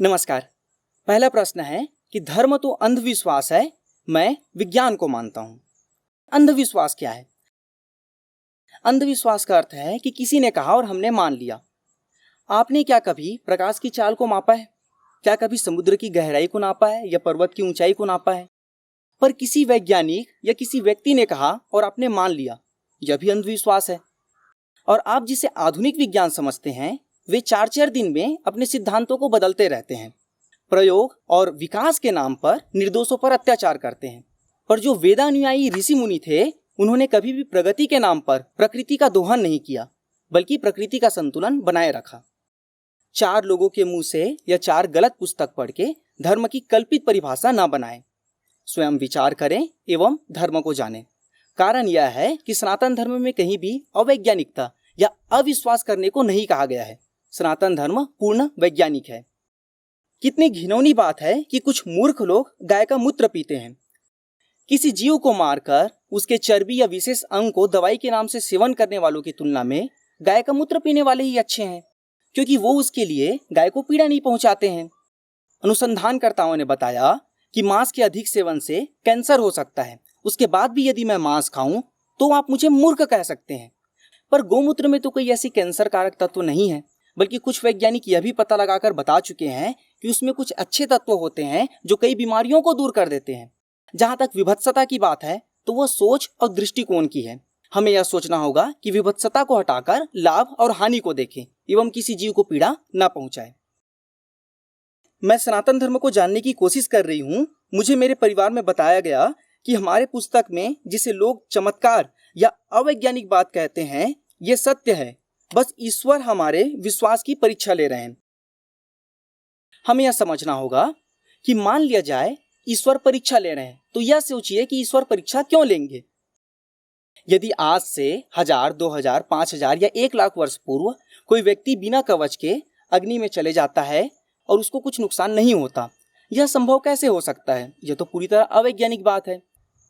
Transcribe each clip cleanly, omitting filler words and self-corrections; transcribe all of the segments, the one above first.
नमस्कार। पहला प्रश्न है कि धर्म तो अंधविश्वास है, मैं विज्ञान को मानता हूँ। अंधविश्वास क्या है? अंधविश्वास का अर्थ है कि किसी ने कहा और हमने मान लिया। आपने क्या कभी प्रकाश की चाल को मापा है? क्या कभी समुद्र की गहराई को नापा है या पर्वत की ऊंचाई को नापा है? पर किसी वैज्ञानिक या किसी व्यक्ति ने कहा और आपने मान लिया, यह भी अंधविश्वास है। और आप जिसे आधुनिक विज्ञान समझते हैं, वे 4-4 दिन में अपने सिद्धांतों को बदलते रहते हैं। प्रयोग और विकास के नाम पर निर्दोषों पर अत्याचार करते हैं। पर जो वेदानुयायी ऋषि मुनि थे, उन्होंने कभी भी प्रगति के नाम पर प्रकृति का दोहन नहीं किया, बल्कि प्रकृति का संतुलन बनाए रखा। 4 लोगों के मुंह से या 4 गलत पुस्तक पढ़ के धर्म की कल्पित परिभाषा न बनाएं। स्वयं विचार करें एवं धर्म को जानें। कारण यह है कि सनातन धर्म में कहीं भी अवैज्ञानिकता या अविश्वास करने को नहीं कहा गया है। सनातन धर्म पूर्ण वैज्ञानिक है। कितनी घिनौनी बात है कि कुछ मूर्ख लोग गाय का मूत्र पीते हैं। किसी जीव को मारकर उसके चर्बी या विशेष अंग को दवाई के नाम से सेवन करने वालों की तुलना में गाय का मूत्र पीने वाले ही अच्छे हैं, क्योंकि वो उसके लिए गाय को पीड़ा नहीं पहुंचाते हैं। अनुसंधानकर्ताओं ने बताया कि मांस के अधिक सेवन से कैंसर हो सकता है। उसके बाद भी यदि मैं मांस खाऊं तो आप मुझे मूर्ख कह सकते हैं। पर गौमूत्र में तो कोई ऐसी कैंसर कारक तत्व नहीं है, बल्कि कुछ वैज्ञानिक यह भी पता लगाकर बता चुके हैं कि उसमें कुछ अच्छे तत्व होते हैं जो कई बीमारियों को दूर कर देते हैं। जहां तक विभत्सता की बात है तो वह सोच और दृष्टिकोण की है। हमें यह सोचना होगा कि विभत्सता को हटाकर लाभ और हानि को देखें एवं किसी जीव को पीड़ा न पहुंचाए। मैं सनातन धर्म को जानने की कोशिश कर रही हूँ। मुझे मेरे परिवार में बताया गया कि हमारे पुस्तक में जिसे लोग चमत्कार या अवैज्ञानिक बात कहते हैं, यह सत्य है। बस ईश्वर हमारे विश्वास की परीक्षा ले रहे हैं। हमें यह समझना होगा कि मान लिया जाए ईश्वर परीक्षा ले रहे हैं, तो यह सोचिए कि ईश्वर परीक्षा क्यों लेंगे। यदि आज से 1000, 2000, 5000 या 1 लाख वर्ष पूर्व कोई व्यक्ति बिना कवच के अग्नि में चले जाता है और उसको कुछ नुकसान नहीं होता, यह संभव कैसे हो सकता है? यह तो पूरी तरह अवैज्ञानिक बात है।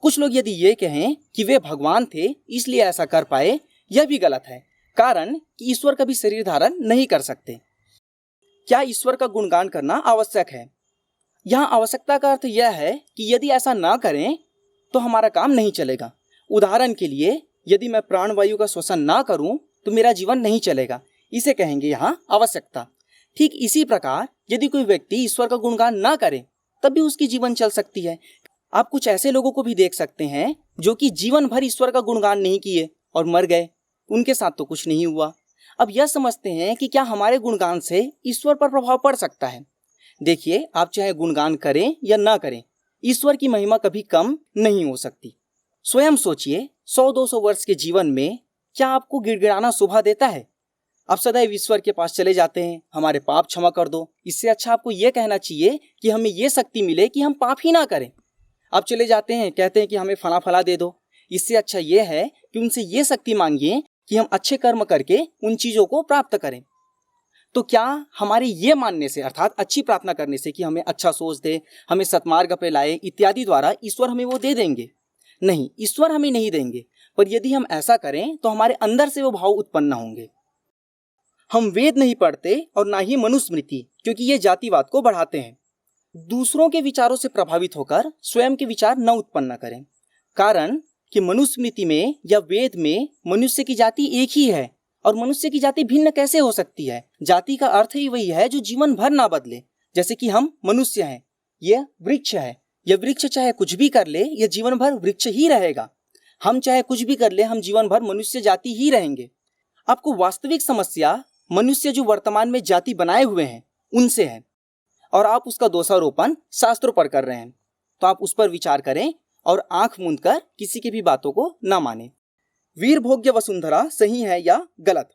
कुछ लोग यदि ये कहें कि वे भगवान थे इसलिए ऐसा कर पाए, यह भी गलत है। कारण कि ईश्वर कभी शरीर धारण नहीं कर सकते। क्या ईश्वर का गुणगान करना आवश्यक है? यहाँ आवश्यकता का अर्थ यह है कि यदि ऐसा ना करें तो हमारा काम नहीं चलेगा। उदाहरण के लिए, यदि मैं प्राणवायु का श्वसन ना करूं तो मेरा जीवन नहीं चलेगा। इसे कहेंगे यहाँ आवश्यकता। ठीक इसी प्रकार यदि कोई व्यक्ति ईश्वर का गुणगान ना करे तब भी उसकी जीवन चल सकती है। आप कुछ ऐसे लोगों को भी देख सकते हैं जो कि जीवन भर ईश्वर का गुणगान नहीं किए और मर गए। उनके साथ तो कुछ नहीं हुआ। अब यह समझते हैं कि क्या हमारे गुणगान से ईश्वर पर प्रभाव पड़ सकता है। देखिए, आप चाहे गुणगान करें या ना करें, ईश्वर की महिमा कभी कम नहीं हो सकती। स्वयं सोचिए, 100-200 वर्ष के जीवन में क्या आपको गिड़गिड़ाना शोभा देता है? आप सदैव ईश्वर के पास चले जाते हैं, हमारे पाप क्षमा कर दो। इससे अच्छा आपको यह कहना चाहिए कि हमें यह शक्ति मिले कि हम पाप ही ना करें। आप चले जाते हैं, कहते हैं कि हमें फला फला दे दो। इससे अच्छा यह है कि उनसे ये शक्ति मांगिए कि हम अच्छे कर्म करके उन चीजों को प्राप्त करें। तो क्या हमारे ये मानने से, अर्थात अच्छी प्रार्थना करने से कि हमें अच्छा सोच दे, हमें सत्मार्ग पे लाए इत्यादि द्वारा ईश्वर हमें वो दे देंगे? नहीं, ईश्वर हमें नहीं देंगे। पर यदि हम ऐसा करें तो हमारे अंदर से वो भाव उत्पन्न होंगे। हम वेद नहीं पढ़ते और ना ही मनुस्मृति, क्योंकि ये जातिवाद को बढ़ाते हैं। दूसरों के विचारों से प्रभावित होकर स्वयं के विचार न उत्पन्न करें। कारण कि मनुस्मृति में या वेद में मनुष्य की जाति एक ही है और मनुष्य की जाति भिन्न कैसे हो सकती है? जाति का अर्थ ही वही है जो जीवन भर ना बदले। जैसे कि हम मनुष्य हैं, यह वृक्ष है। यह वृक्ष चाहे कुछ भी कर ले, यह जीवन भर वृक्ष ही रहेगा। हम चाहे कुछ भी कर ले, हम जीवन भर मनुष्य जाति ही रहेंगे। आपको वास्तविक समस्या मनुष्य जो वर्तमान में जाति बनाए हुए हैं उनसे है, और आप उसका दोषारोपण शास्त्रों पर कर रहे हैं। तो आप उस पर विचार करें और आंख मूंद कर किसी की भी बातों को ना माने। वीरभोग्य वसुंधरा सही है या गलत?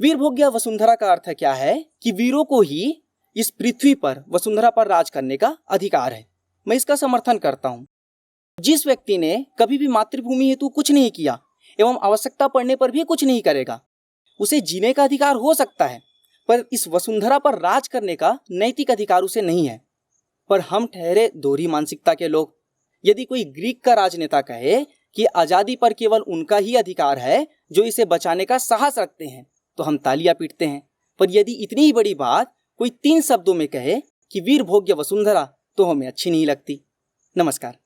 वीरभोग्य वसुंधरा का अर्थ क्या है कि वीरों को ही इस पृथ्वी पर, वसुंधरा पर राज करने का अधिकार है। मैं इसका समर्थन करता हूं। जिस व्यक्ति ने कभी भी मातृभूमि हेतु कुछ नहीं किया एवं आवश्यकता पड़ने पर भी कुछ नहीं करेगा, उसे जीने का अधिकार हो सकता है, पर इस वसुंधरा पर राज करने का नैतिक अधिकार उसे नहीं है। पर हम ठहरे दोहरी मानसिकता के लोग। यदि कोई ग्रीक का राजनेता कहे कि आजादी पर केवल उनका ही अधिकार है जो इसे बचाने का साहस रखते हैं, तो हम तालियां पीटते हैं। पर यदि इतनी ही बड़ी बात कोई 3 शब्दों में कहे कि वीर भोग्य वसुंधरा तो हमें अच्छी नहीं लगती। नमस्कार।